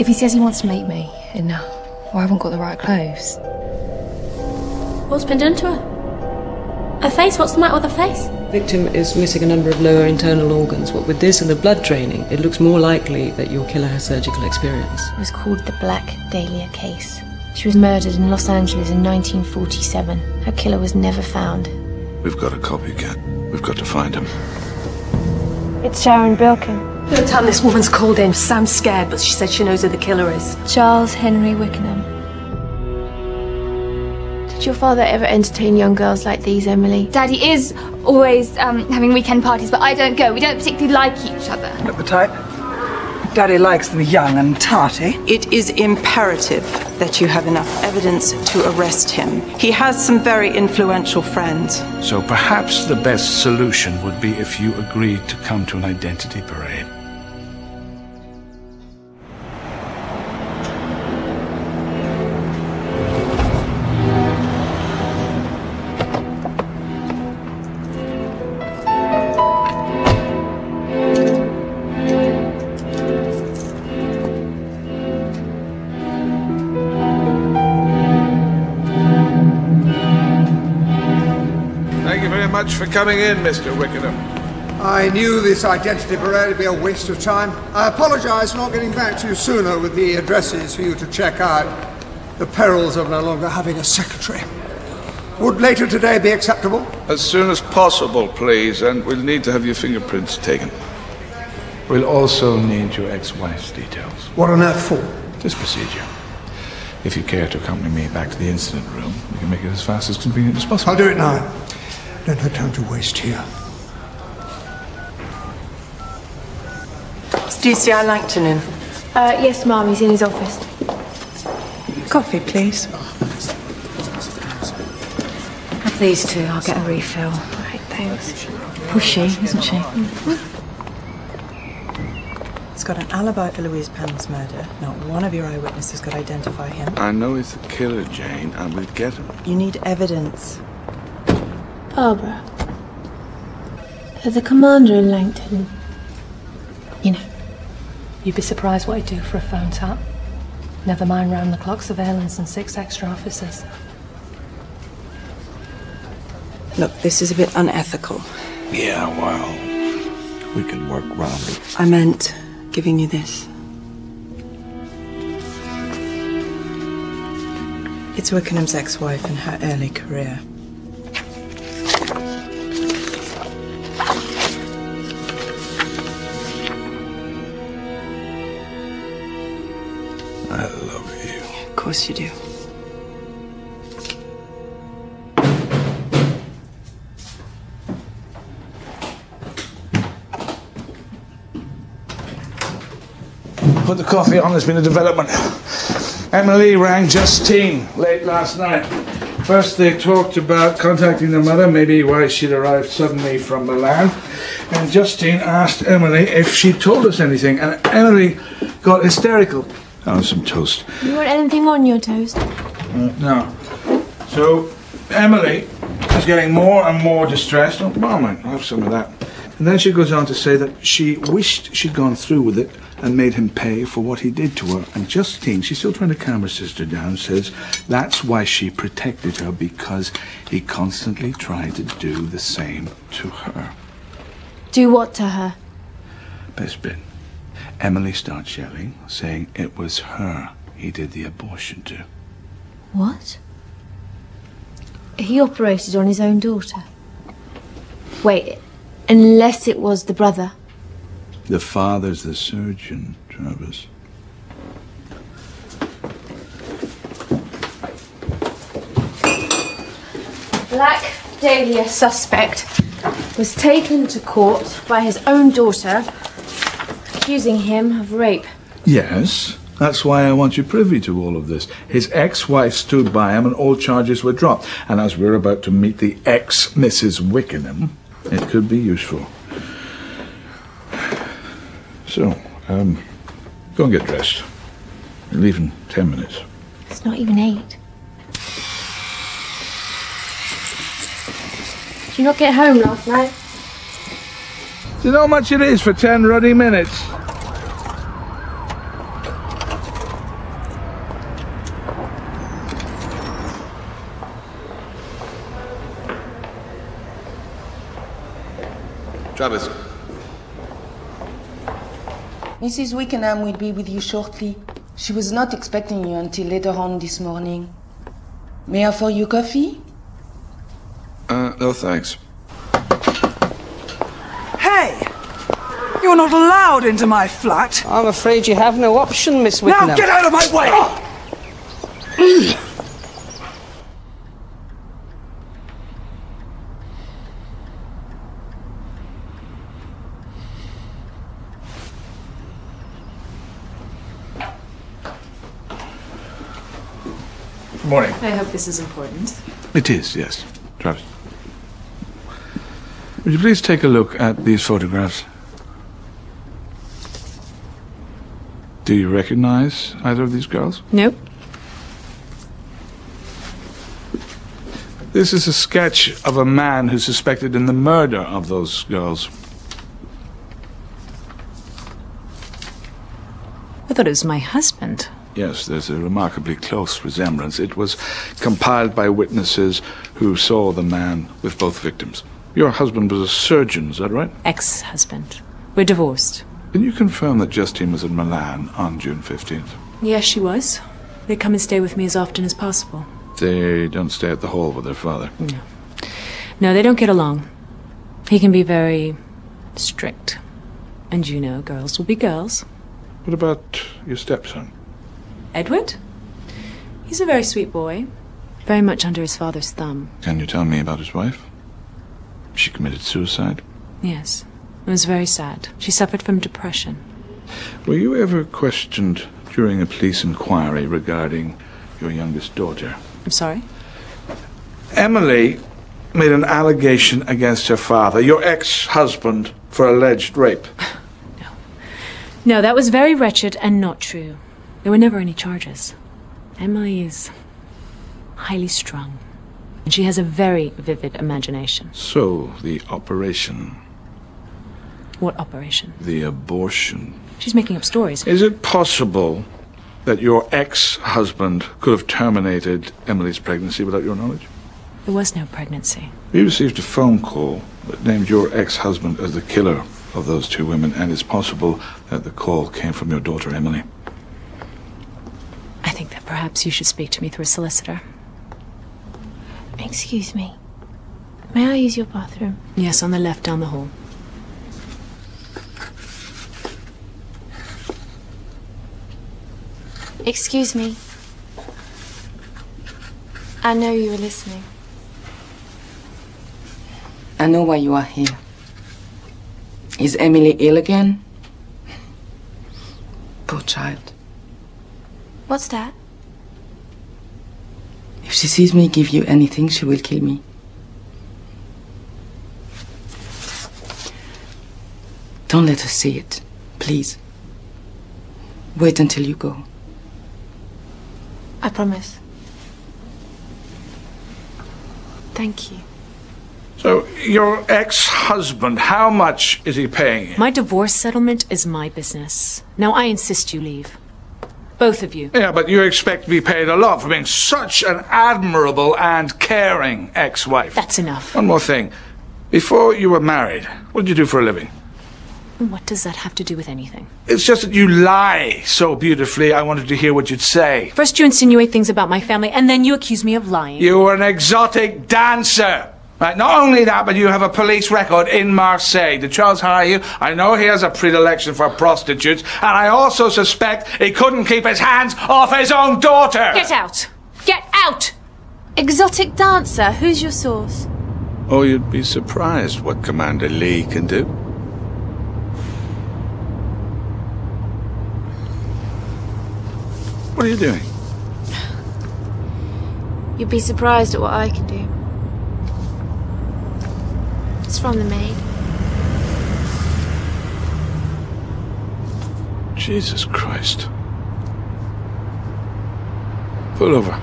If he says he wants to meet me and I haven't got the right clothes. What's been done to her? Her face? What's the matter with her face? The victim is missing a number of lower internal organs. What with this and the blood draining, it looks more likely that your killer has surgical experience. It was called the Black Dahlia case. She was murdered in Los Angeles in 1947. Her killer was never found. We've got a copycat. We've got to find him. It's Sharon Bilkin. The time this woman's called in, Sam's scared, but she said she knows who the killer is. Charles Henry Wickenham. Did your father ever entertain young girls like these, Emily? Daddy is always having weekend parties, but I don't go. We don't particularly like each other. Look the type. Daddy likes them young and tarty. It is imperative that you have enough evidence to arrest him. He has some very influential friends. So perhaps the best solution would be if you agreed to come to an identity parade. Thank you very much for coming in, Mr. Wickenham. I knew this identity parade would be a waste of time. I apologise for not getting back to you sooner with the addresses for you to check out. The perils of no longer having a secretary. Would later today be acceptable? As soon as possible, please, and we'll need to have your fingerprints taken. We'll also need your ex-wife's details. What on earth for? This procedure. If you care to accompany me back to the incident room, we can make it as fast as convenient as possible. I'll do it now. Don't have time to waste here. Is DCI Langton in? Yes, Mum, he's in his office. Coffee, please. Have these two, I'll get a refill. Right, thanks. Pushy, isn't she? He's got an alibi for Louise Penn's murder. Not one of your eyewitnesses could identify him. I know he's the killer, Jane, and we'll get him. You need evidence. Barbara. The commander in Langton. You know. You'd be surprised what he'd do for a phone tap. Never mind round-the-clock surveillance and 6 extra officers. Look, this is a bit unethical. Yeah, well, we can work around it. I meant giving you this. It's Wickenham's ex-wife in her early career. I love you. Of course you do. Put the coffee on, there's been a development. Emily rang Justine late last night. First they talked about contacting their mother, maybe why she'd arrived suddenly from Milan. And Justine asked Emily if she'd told us anything, and Emily got hysterical. Oh, some toast. You want anything on your toast? No. So Emily is getting more and more distressed. Oh, Mom, I'll have some of that. And then she goes on to say that she wished she'd gone through with it and made him pay for what he did to her. And Justine, she's still trying to calm her sister down, says that's why she protected her, because he constantly tried to do the same to her. Do what to her? Best bit. Emily starts yelling, saying it was her he did the abortion to. What? He operated on his own daughter? Wait, unless it was the brother. The father's the surgeon, Travis. Black Dahlia suspect was taken to court by his own daughter, accusing him of rape. Yes, that's why I want you privy to all of this. His ex-wife stood by him and all charges were dropped. And as we're about to meet the ex-Mrs. Wickenham, it could be useful. So, go and get dressed. You leave in 10 minutes. It's not even 8. Did you not get home last night? Do you know how much it is for 10 ruddy minutes? Travis. Mrs. Wickenham will be with you shortly. She was not expecting you until later on this morning. May I offer you coffee? No thanks. Hey! You're not allowed into my flat. I'm afraid you have no option, Miss Wickenham. Now get out of my way! Good morning. I hope this is important. It is, yes. Travis. Would you please take a look at these photographs? Do you recognize either of these girls? Nope. This is a sketch of a man who's suspected in the murder of those girls. I thought it was my husband. Yes, there's a remarkably close resemblance. It was compiled by witnesses who saw the man with both victims. Your husband was a surgeon, is that right? Ex-husband. We're divorced. Can you confirm that Justine was in Milan on June 15th? Yes, she was. They come and stay with me as often as possible. They don't stay at the Hall with their father? No. No, they don't get along. He can be very strict. And you know, girls will be girls. What about your stepson? Edward? He's a very sweet boy. Very much under his father's thumb. Can you tell me about his wife? She committed suicide? Yes. It was very sad. She suffered from depression. Were you ever questioned during a police inquiry regarding your youngest daughter? I'm sorry? Emily made an allegation against her father, your ex-husband, for alleged rape. No, that was very wretched and not true. There were never any charges. Emily is highly strung. And she has a very vivid imagination. So, the operation... What operation? The abortion. She's making up stories. Is it possible that your ex-husband could have terminated Emily's pregnancy without your knowledge? There was no pregnancy. We received a phone call that named your ex-husband as the killer of those two women, and it's possible that the call came from your daughter, Emily. I think that perhaps you should speak to me through a solicitor. Excuse me. May I use your bathroom? Yes, on the left down the hall. Excuse me. I know you were listening. I know why you are here. Is Emily ill again? Poor child. What's that? If she sees me give you anything, she will kill me. Don't let her see it, please. Wait until you go. I promise. Thank you. So, your ex-husband, how much is he paying you? My divorce settlement is my business. Now I insist you leave. Both of you. Yeah, but you expect to be paid a lot for being such an admirable and caring ex-wife. That's enough. One more thing. Before you were married, what did you do for a living? What does that have to do with anything? It's just that you lie so beautifully, I wanted to hear what you'd say. First you insinuate things about my family, and then you accuse me of lying. You were an exotic dancer. Right, not only that, but you have a police record in Marseille. Did Charles hire you? I know he has a predilection for prostitutes, and I also suspect he couldn't keep his hands off his own daughter! Get out! Get out! Exotic dancer? Who's your source? Oh, you'd be surprised what Commander Lee can do. What are you doing? You'd be surprised at what I can do. It's from the maid. Jesus Christ. Pull over.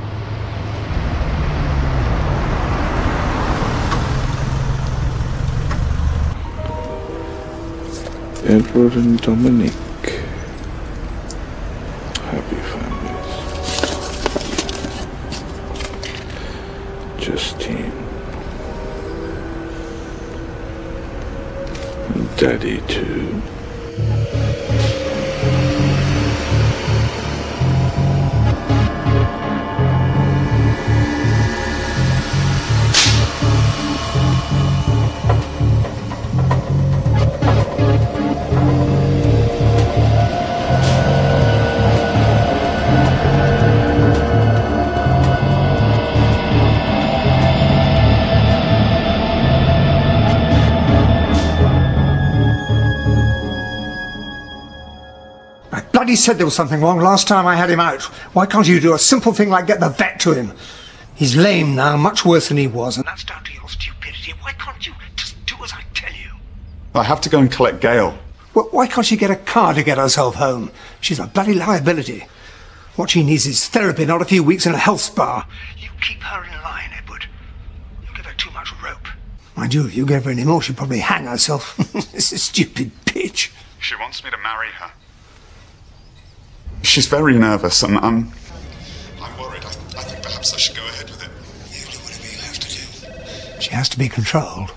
Edward and Dominique. Happy families. Justine. Daddy too. Bloody said there was something wrong last time I had him out. Why can't you do a simple thing like get the vet to him? He's lame now, much worse than he was, and that's down to your stupidity. Why can't you just do as I tell you? I have to go and collect Gail. Well, why can't she get a car to get herself home? She's a bloody liability. What she needs is therapy, not a few weeks in a health spa. You keep her in line, Edward. You give her too much rope. Mind you, if you gave her any more, she'd probably hang herself. This is a stupid bitch. She wants me to marry her. She's very nervous, and I'm worried. I think perhaps I should go ahead with it. You do whatever you have to do. She has to be controlled.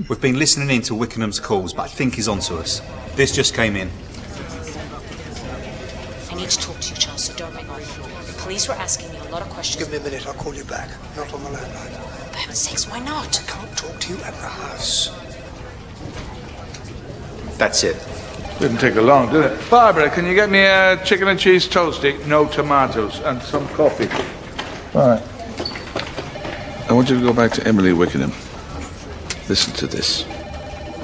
We've been listening in to Wickenham's calls, but I think he's onto us. This just came in. I need to talk to you, Charles, so don't ring off. The police were asking me a lot of questions. Give me a minute, I'll call you back. Not on the landline. For heaven's sakes, why not? I can't talk to you at the house. That's it. Didn't take long, did it? Barbara, can you get me a chicken and cheese toasty, no tomatoes, and some coffee? All right. I want you to go back to Emily Wickenham. Listen to this.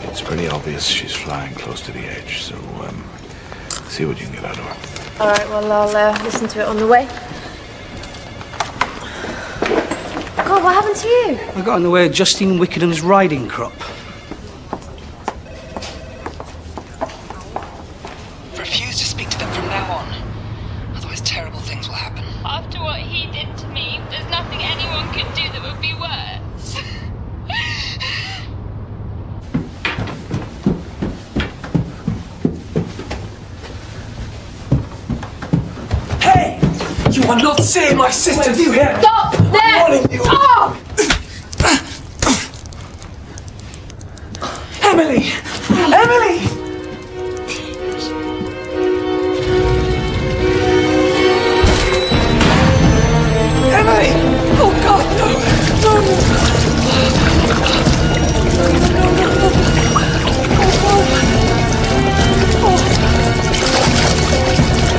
It's pretty obvious she's flying close to the edge, so see what you can get out of her. All right, well, I'll listen to it on the way. God, what happened to you? I got in the way of Justine Wickenham's riding crop. Refuse to speak to them from now on. Otherwise terrible things will happen. After what he did to me, there's nothing anyone could do that would be worse. You are not seeing my sister, do you hear? Stop there! I'm warning you. Stop! Emily! Emily! Emily! Oh God, no! No, no!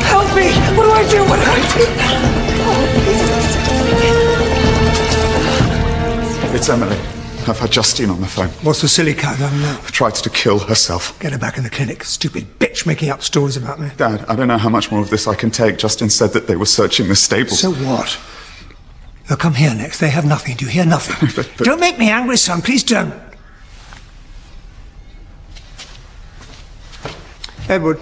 Help me! What do I do? What do I do? It's Emily. I've had Justine on the phone. What's the silly cat done now? Tried to kill herself. Get her back in the clinic. Stupid bitch making up stories about me. Dad, I don't know how much more of this I can take. Justine said that they were searching the stables. So what? They'll come here next. They have nothing. Do you hear nothing? but... Don't make me angry, son. Please don't. Edward.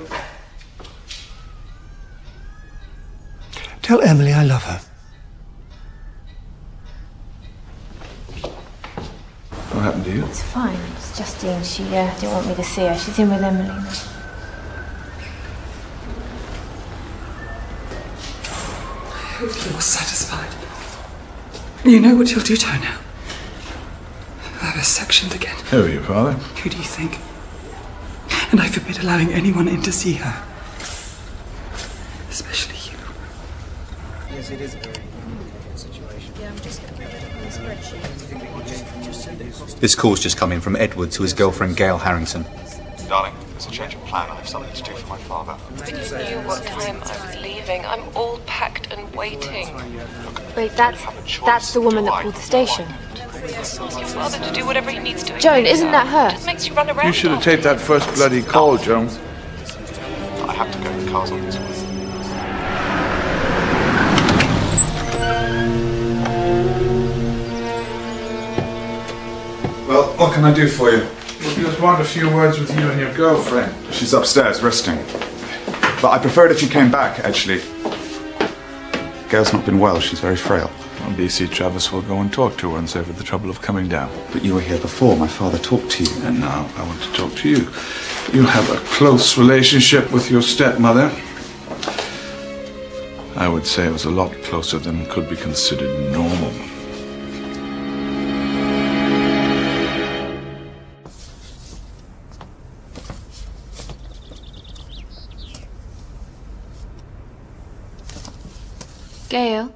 Tell Emily I love her. What happened to you? It's fine. It's Justine. She didn't want me to see her. She's in with Emily now. I hope you're satisfied. You know what you'll do to her now. Have her sectioned again. Who are you, Father? Who do you think? And I forbid allowing anyone in to see her. Especially you. Yes, it is a very complicated situation. Yeah, I'm just going to put it on the spreadsheet. This call's just come in from Edward to his girlfriend Gail Harrington. Darling, there's a change of plan. I have something to do for my father. But you knew what time I was leaving. I'm all packed and waiting. Wait, that's the woman that called the station. Your father to do whatever he needs to. Joan, isn't that her? Just makes you run around. You should have taken that first bloody call, Joan. I have to go. The car's on its way. Well, what can I do for you? We just want a few words with you and your girlfriend. She's upstairs, resting. But I prefer it if you came back, actually. Gail's not been well. She's very frail. Well, BC Travis will go and talk to her and save her the trouble of coming down. But you were here before. My father talked to you. And now I want to talk to you. You have a close relationship with your stepmother. I would say it was a lot closer than could be considered normal. Gail?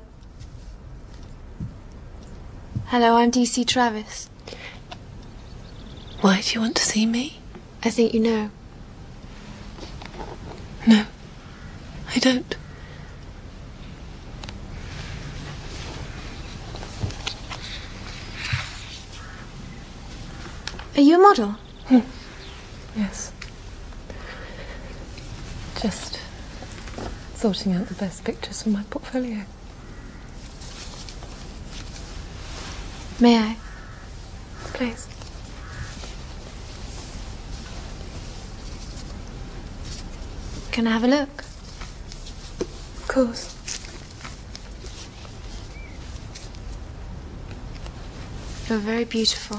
Hello, I'm DC Travis. Why do you want to see me? I think you know. No, I don't. Are you a model? Yes. Just sorting out the best pictures for my portfolio. May I? Please. Can I have a look? Of course. You're very beautiful.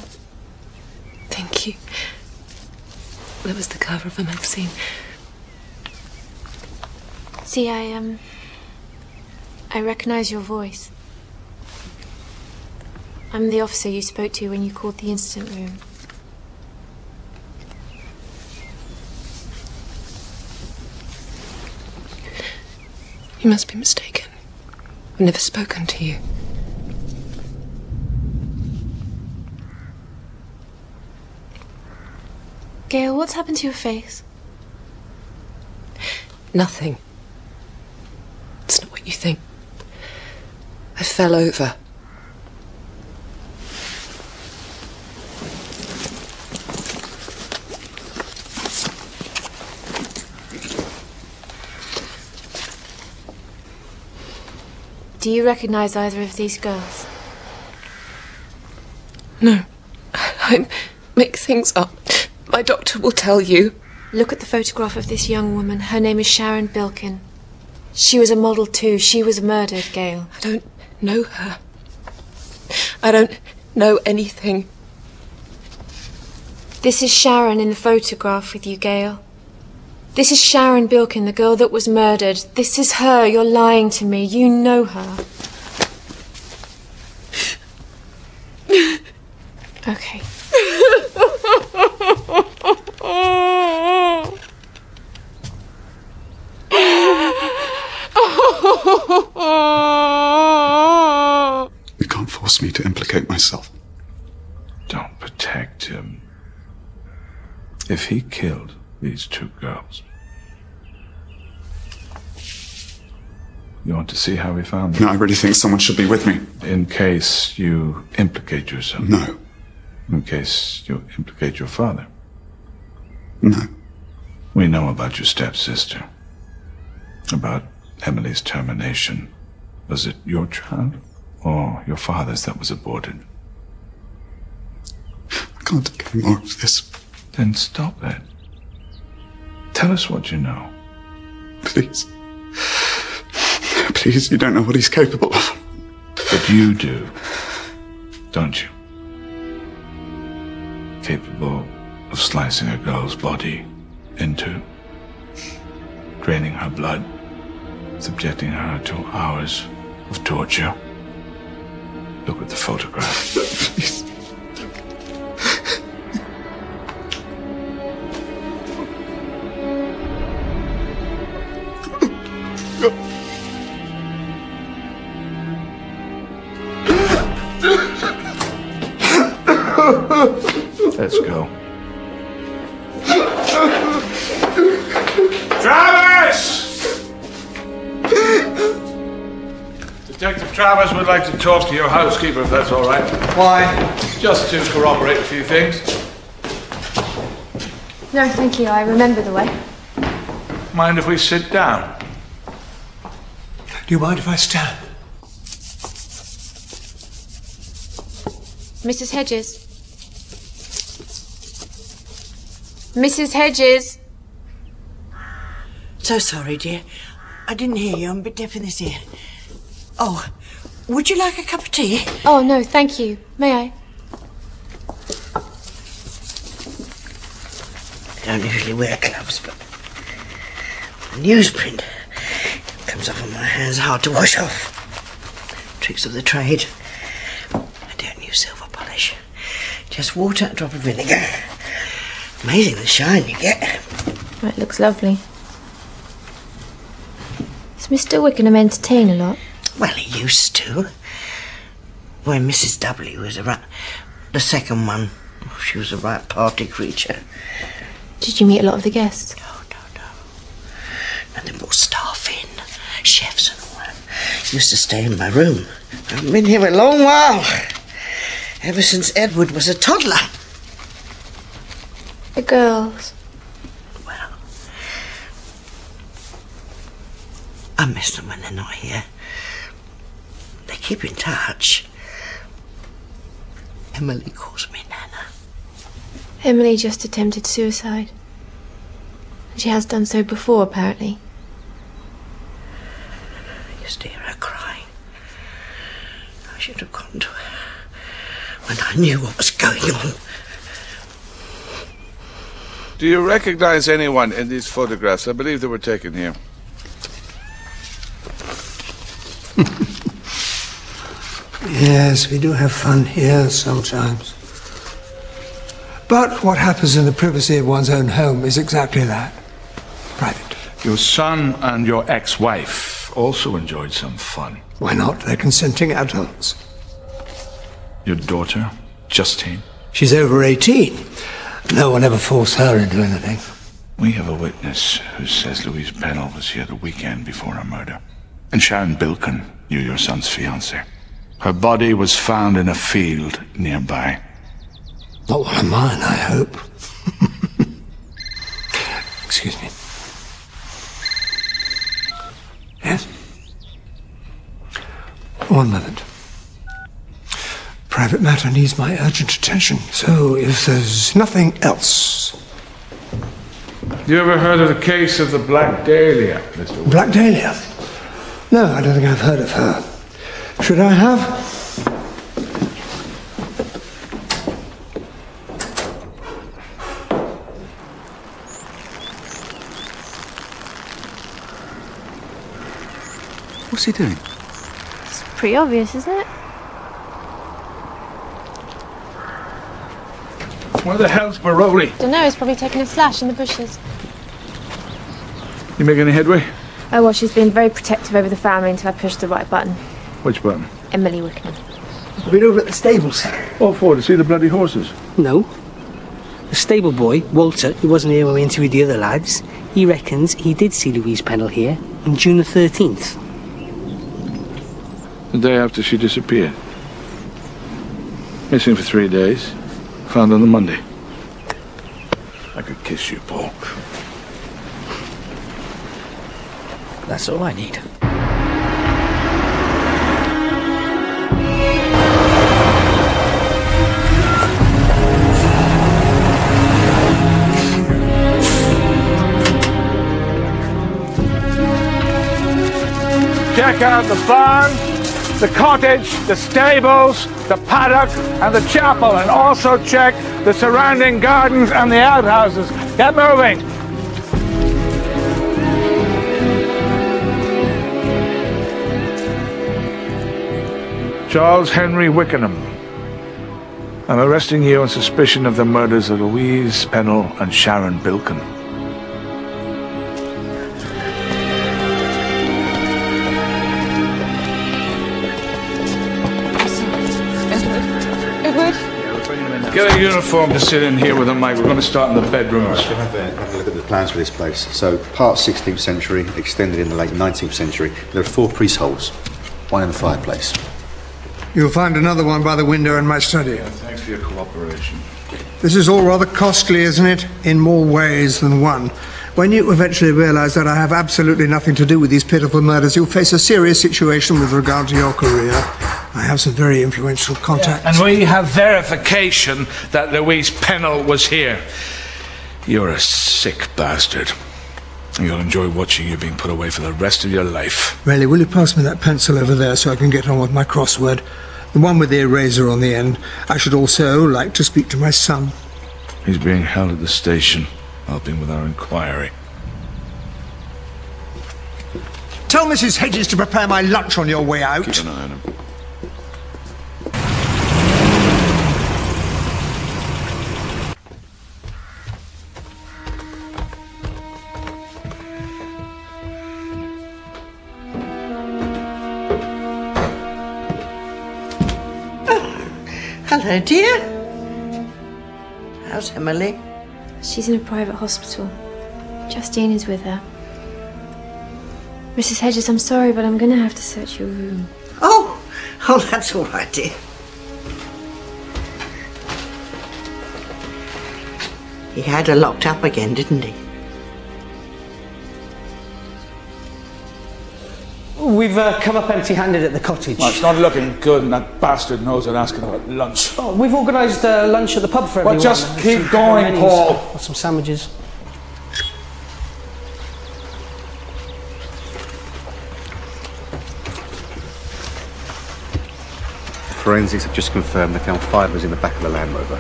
Thank you. That was the cover of a magazine. See, I recognize your voice. I'm the officer you spoke to when you called the incident room. You must be mistaken. I've never spoken to you. Gail, what's happened to your face? Nothing. It's not what you think. I fell over. Do you recognize either of these girls? No. I make things up. My doctor will tell you. Look at the photograph of this young woman. Her name is Sharon Bilkin. She was a model too. She was murdered, Gail. I don't know her. I don't know anything. This is Sharon in the photograph with you, Gail. This is Sharon Bilkin, the girl that was murdered. This is her. You're lying to me. You know her. Okay. You can't force me to implicate myself. Don't protect him. If he killed these two girls, you want to see how we found them? No, I really think someone should be with me. In case you implicate yourself? No. In case you implicate your father? No. We know about your stepsister. About Emily's termination. Was it your child or your father's that was aborted? I can't take any more of this. Then stop it. Tell us what you know. Please. Please, you don't know what he's capable of. But you do, don't you? Capable of slicing a girl's body in two, draining her blood, subjecting her to hours of torture. Look at the photograph. Please. Let's go. Travis! Detective Travis would like to talk to your housekeeper, if that's all right. Why? Just to corroborate a few things. No, thank you. I remember the way. Mind if we sit down? Do you mind if I stand? Mrs. Hedges. Mrs. Hedges. So sorry, dear. I didn't hear you. I'm a bit deaf in this ear. Oh, would you like a cup of tea? Oh, no, thank you. May I? I don't usually wear gloves, but the newsprint comes off on my hands, hard to wash off. Tricks of the trade. I don't use silver polish. Just water, a drop of vinegar. Amazing the shine you get. Oh, it looks lovely. Does Mr. Wickenham entertain a lot? Well, he used to. When Mrs. W was around. The second one, she was a right party creature. Did you meet a lot of the guests? And they brought staff in, chefs and all that. Used to stay in my room. I've been here a long while. Ever since Edward was a toddler. The girls. Well, I miss them when they're not here. They keep in touch. Emily calls me Nana. Emily just attempted suicide. She has done so before, apparently. I used to hear her crying. I should have gone to her when I knew what was going on. Do you recognize anyone in these photographs? I believe they were taken here. Yes, we do have fun here sometimes. But what happens in the privacy of one's own home is exactly that. Private. Your son and your ex-wife also enjoyed some fun. Why not? They're consenting adults. Your daughter, Justine? She's over 18. No one ever forced her into anything. We have a witness who says Louise Pennell was here the weekend before her murder. And Sharon Bilkin knew your son's fiancée. Her body was found in a field nearby. Not one of mine, I hope. Excuse me. Yes? One moment. Private matter needs my urgent attention, so if there's nothing else... You ever heard of the case of the Black Dahlia, Mr. Wood? Black Dahlia? No, I don't think I've heard of her. Should I have? What's he doing? It's pretty obvious, isn't it? Where the hell's Baroli? Don't know, he's probably taken a slash in the bushes. You make any headway? Oh, well, she's been very protective over the family until I pushed the right button. Which button? Emily Wickenham. I've been over at the stables. What for? To see the bloody horses? No. The stable boy, Walter, who wasn't here when we interviewed the other lads, he reckons he did see Louise Pennell here on June the 13th. The day after she disappeared. Missing for 3 days. Found on the Monday. I could kiss you, Paul. That's all I need. Check out the barn, the cottage, the stables, the paddock and the chapel, and also check the surrounding gardens and the outhouses. Get moving! Charles Henry Wickenham. I'm arresting you on suspicion of the murders of Louise Pennell and Sharon Bilkin. Get a uniform to sit in here with a mic. We're going to start in the bedrooms. Right, have a look at the plans for this place. So, part 16th century, extended in the late 19th century. There are 4 priest holes, 1 in the fireplace. You'll find another one by the window in my study. Yeah, thanks for your cooperation. This is all rather costly, isn't it? In more ways than one. When you eventually realise that I have absolutely nothing to do with these pitiful murders, you'll face a serious situation with regard to your career. I have some very influential contacts. And we have verification that Louise Pennell was here. You're a sick bastard. You'll enjoy watching you being put away for the rest of your life. Really, will you pass me that pencil over there so I can get on with my crossword? The one with the eraser on the end. I should also like to speak to my son. He's being held at the station, helping with our inquiry. Tell Mrs. Hedges to prepare my lunch on your way out. Keep an eye on him. Hello, dear. How's Emily? She's in a private hospital. Justine is with her. Mrs. Hedges, I'm sorry, but I'm going to have to search your room. Oh, that's all right, dear. He had her locked up again, didn't he? We've come up empty-handed at the cottage. Well, it's not looking good, and that bastard knows they're asking about lunch. Oh, we've organised lunch at the pub for everyone. Well, just keep going, Paul. Some sandwiches. Forensics have just confirmed they found fibres in the back of the Land Rover.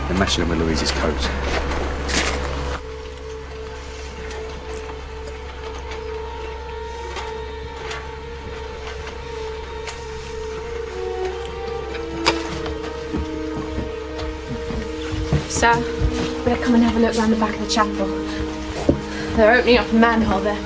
They're matching them with Louise's coat. Sir, better come and have a look round the back of the chapel. They're opening up a manhole there.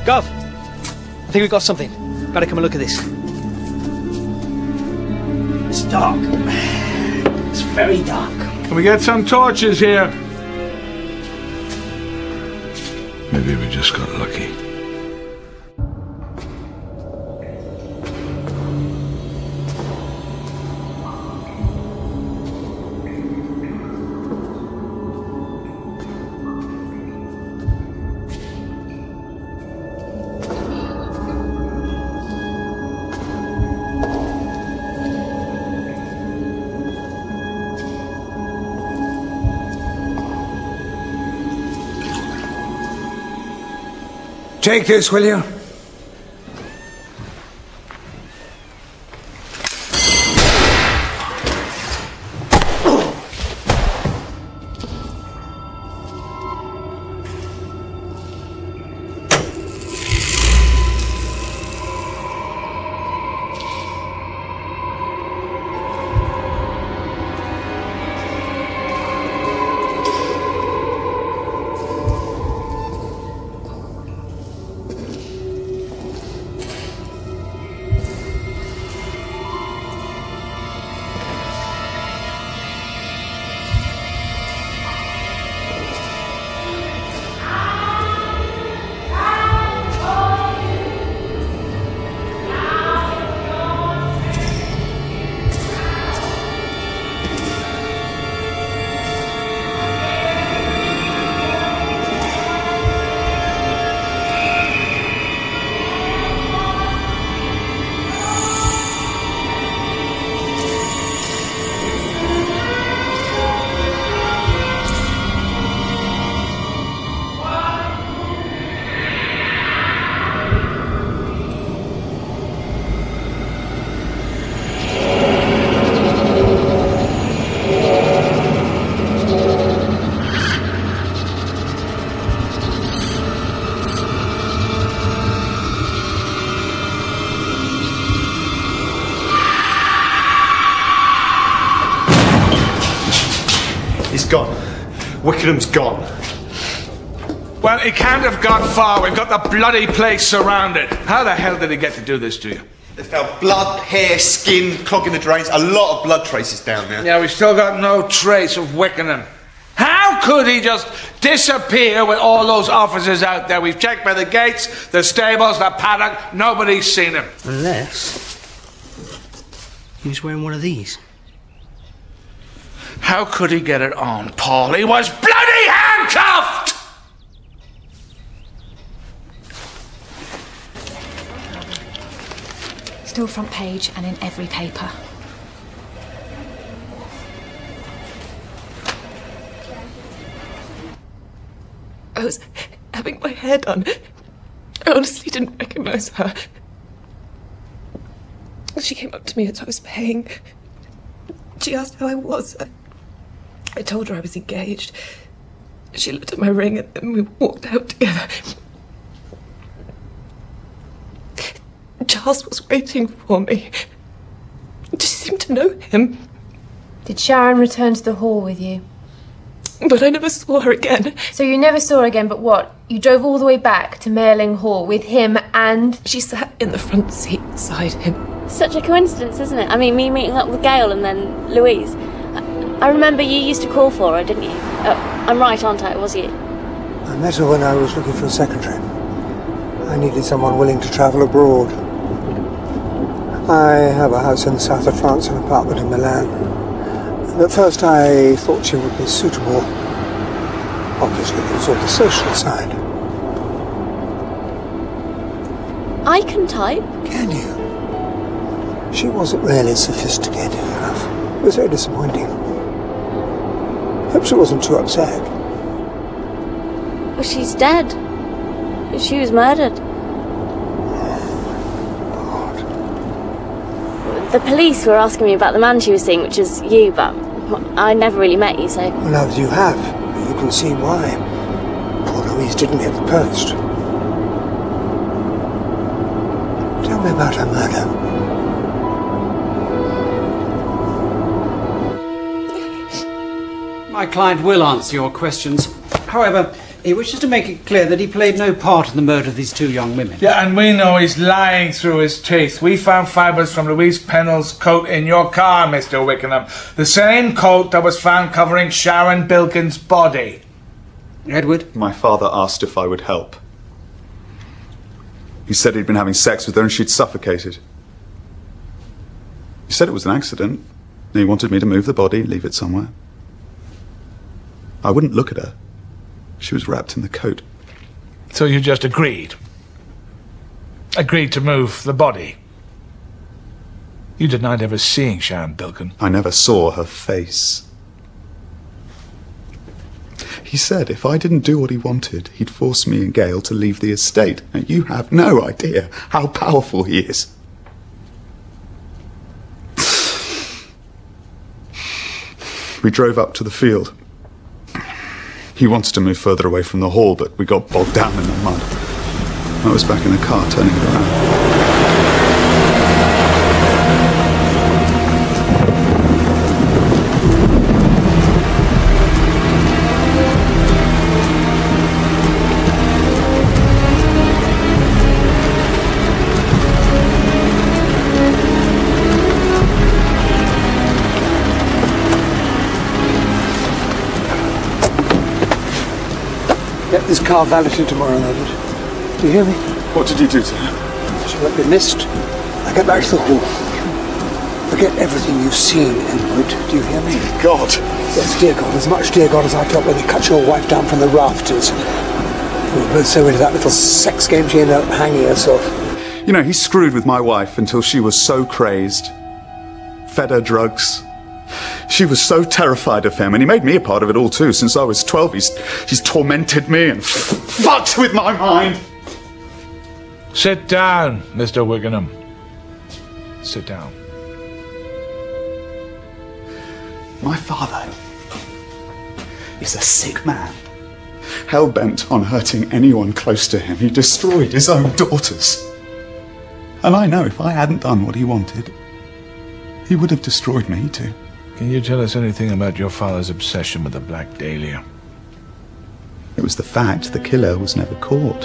Gov, I think we've got something. Better come and look at this. It's dark. It's very dark. Can we get some torches here? Maybe we just got lucky. Take this, will you? He's gone. Wickenham's gone. Well, he can't have gone far. We've got the bloody place surrounded. How the hell did he get to do this to you? They found blood, hair, skin, clogging the drains. A lot of blood traces down there. Yeah, we've still got no trace of Wickenham. How could he just disappear with all those officers out there? We've checked by the gates, the stables, the paddock. Nobody's seen him. Unless he was wearing one of these. How could he get it on, Paul? He was bloody handcuffed! Still front page and in every paper. I was having my hair done. I honestly didn't recognise her. She came up to me as I was paying. She asked how I was. I told her I was engaged. She looked at my ring and then we walked out together. Charles was waiting for me. She seemed to know him. Did Sharon return to the hall with you? But I never saw her again. So you never saw her again, but what? You drove all the way back to Mayling Hall with him and... She sat in the front seat beside him. Such a coincidence, isn't it? I mean, me meeting up with Gail and then Louise. I remember you used to call for her, didn't you? I'm right, aren't I? Was you? I met her when I was looking for a secretary. I needed someone willing to travel abroad. I have a house in the south of France and an apartment in Milan. And at first I thought she would be suitable. Obviously there was all the social side. I can type. Can you? She wasn't really sophisticated enough. It was very disappointing. Hope she wasn't too upset. Well, she's dead. She was murdered. The police were asking me about the man she was seeing, which is you, but I never really met you, so... Well, now that you have, you can see why. Poor Louise didn't get the post. Tell me about her murder. My client will answer your questions. However, he wishes to make it clear that he played no part in the murder of these two young women. Yeah, and we know he's lying through his teeth. We found fibres from Louise Pennell's coat in your car, Mr. Wickenham. The same coat that was found covering Sharon Bilkin's body. Edward? My father asked if I would help. He said he'd been having sex with her and she'd suffocated. He said it was an accident. And he wanted me to move the body, leave it somewhere. I wouldn't look at her. She was wrapped in the coat. So you just agreed? Agreed to move the body? You denied ever seeing Sharon Bilkin. I never saw her face. He said if I didn't do what he wanted, he'd force me and Gail to leave the estate. And you have no idea how powerful he is. We drove up to the field. He wanted to move further away from the hall, but we got bogged down in the mud. I was back in the car, turning it around. Get this car valeted tomorrow, Edward. Do you hear me? What did you do to her? She won't be missed. I get back to the hall. Forget everything you've seen, Edward. Do you hear me? God. Yes, dear God. As much dear God as I felt when they cut your wife down from the rafters. We were both so into that little sex game she ended up hanging herself. You know, he screwed with my wife until she was so crazed. Fed her drugs. She was so terrified of him, and he made me a part of it all too. Since I was 12, he's tormented me and fucked with my mind. Sit down, Mr. Wickenham. Sit down. My father is a sick man. Hell-bent on hurting anyone close to him. He destroyed his own daughters. And I know if I hadn't done what he wanted, he would have destroyed me too. Can you tell us anything about your father's obsession with the Black Dahlia? It was the fact the killer was never caught.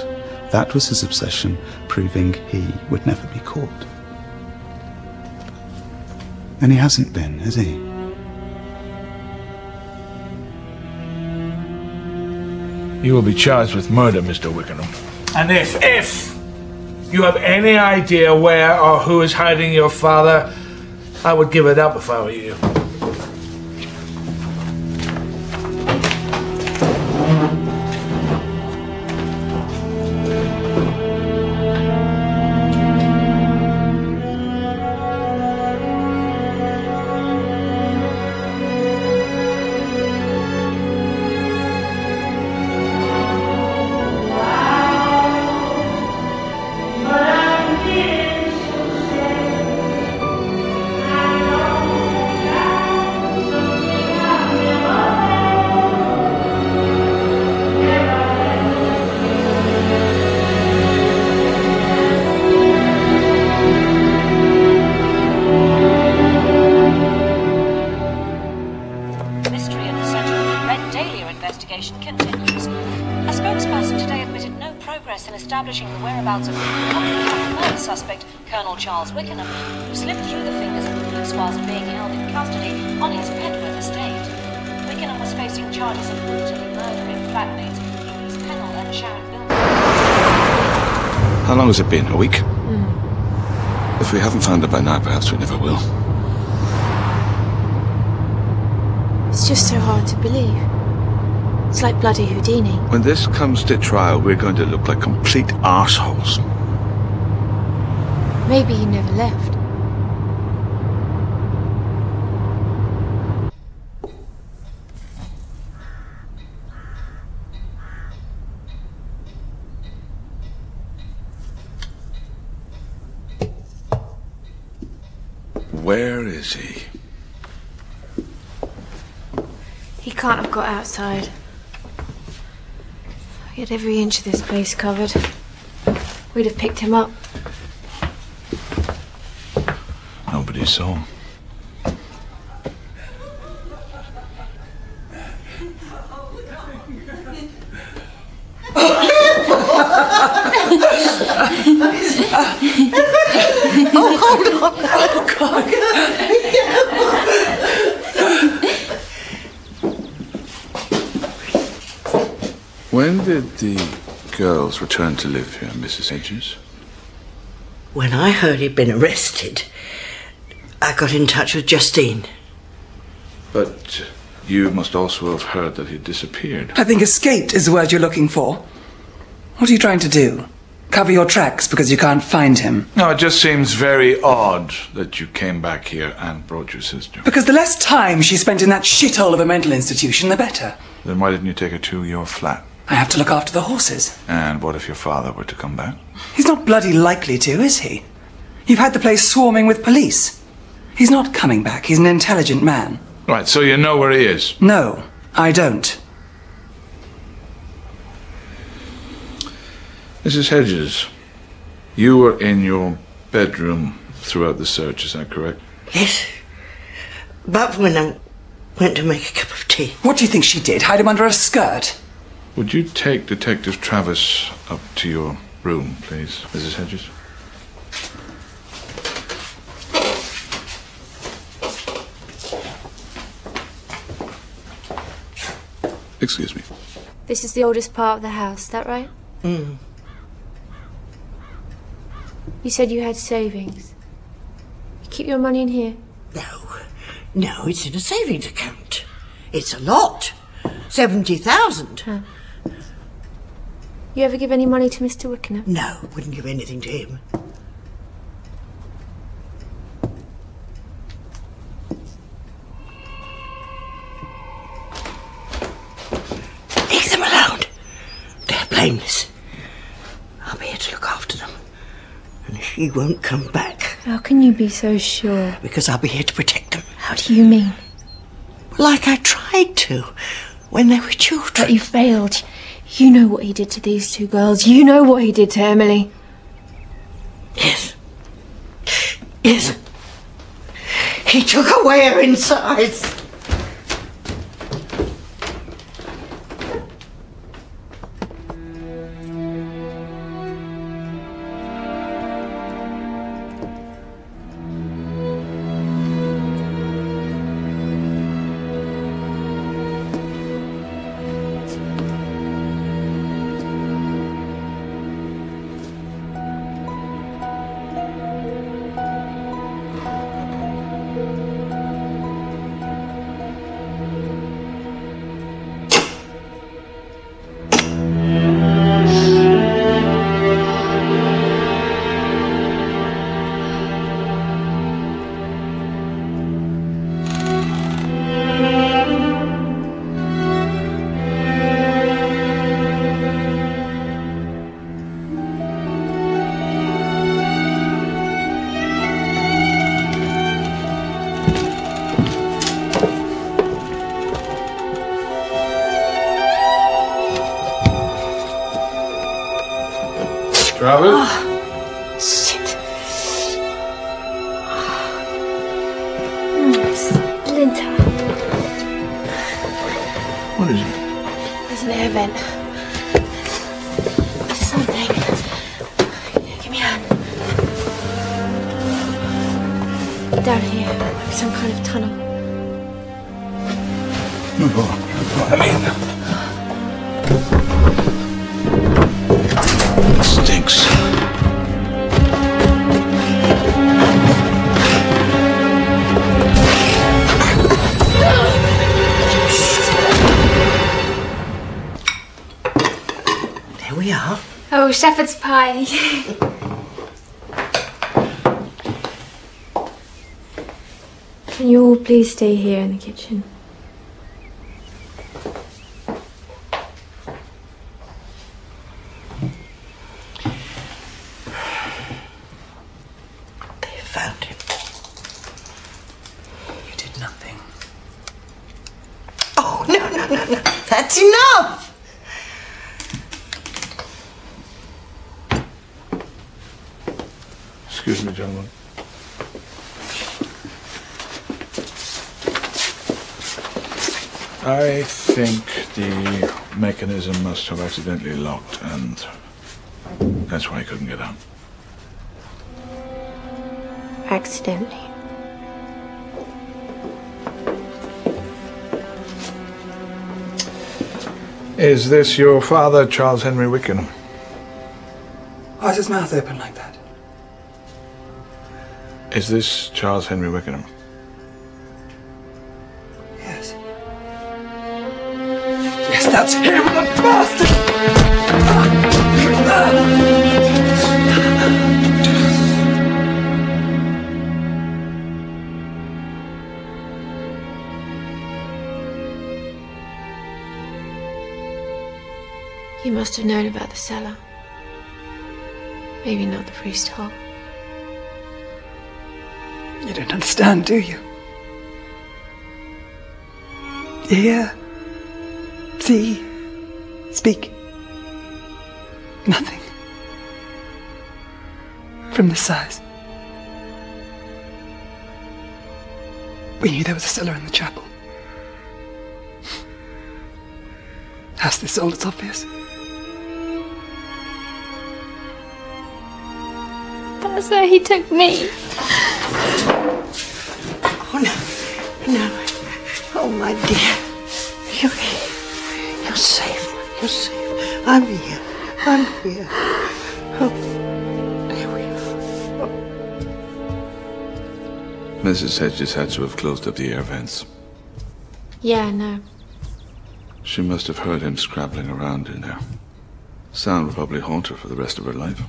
That was his obsession, proving he would never be caught. And he hasn't been, has he? You will be charged with murder, Mr. Wickenham. And if you have any idea where or who is hiding your father, I would give it up if I were you. establishing the whereabouts of the murder suspect, Colonel Charles Wickenham, who slipped through the fingers of the police whilst being held in custody on his Pentworth estate. Wickenham was facing charges of brutally murdering flatmates Louise Pennell and Sharon Bilton. How long has it been? A week? If we haven't found her by now, perhaps we never will. It's just so hard to believe. It's like bloody Houdini. When this comes to trial, we're going to look like complete arseholes. Maybe he never left. Where is he? He can't have got outside. He had every inch of this place covered. We'd have picked him up. Nobody saw him. Oh, hold on. Oh, God. When did the girls return to live here, Mrs. Hedges? When I heard he'd been arrested, I got in touch with Justine. But you must also have heard that he disappeared. I think escaped is the word you're looking for. What are you trying to do? Cover your tracks because you can't find him? No, it just seems very odd that you came back here and brought your sister. Because the less time she spent in that shithole of a mental institution, the better. Then why didn't you take her to your flat? I have to look after the horses. And what if your father were to come back? He's not bloody likely to, is he? You've had the place swarming with police. He's not coming back. He's an intelligent man. Right, so you know where he is? No, I don't. Mrs. Hedges, you were in your bedroom throughout the search, is that correct? Yes. But when I went to make a cup of tea. What do you think she did? Hide him under a skirt? Would you take Detective Travis up to your room, please, Mrs. Hedges? Excuse me. This is the oldest part of the house, is that right? Mm. You said you had savings. You keep your money in here? No, it's in a savings account. It's a lot. 70,000. Huh. You ever give any money to Mr. Wickenham? No, wouldn't give anything to him. Leave them alone. They're blameless. I'll be here to look after them. And she won't come back. How can you be so sure? Because I'll be here to protect them. How do you mean? Like I tried to when they were children. But you failed. You know what he did to these two girls. You know what he did to Emily. Yes. Yes. He took away her insides. Travis? Oh, shit. Splinter. What is it? There's an air vent. Something. Down here, like some kind of tunnel. Move on. It stinks. There we are. Oh, shepherd's pie. Can you all please stay here in the kitchen? They found him. You did nothing. Oh, no. That's enough! Excuse me, gentlemen. I think the mechanism must have accidentally locked, and that's why he couldn't get out. Accidentally. Is this your father, Charles Henry Wickham? Why is his mouth open like that? Is this Charles Henry Wickham? Yes. Yes, that's him, the bastard! You must have known about the cellar. Maybe not the priest hole. You don't understand, do you? Hear, see, speak. Nothing. From this size. We knew there was a cellar in the chapel. How's this all? It's obvious. That's where he took me. Oh, no. No. Oh, my dear. You're here. You're safe. You're safe. I'm here. I'm here. Oh, there we are. Mrs. Hedges had to have closed up the air vents. Yeah, no. She must have heard him scrabbling around in there. Sound will probably haunt her for the rest of her life.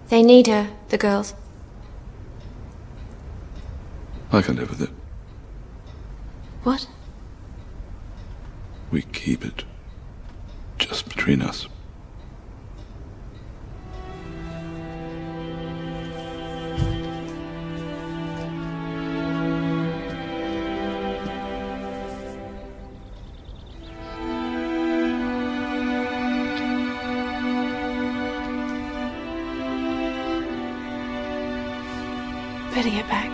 They need her, the girls. I can live with it. What? We keep it just between us. Better get back.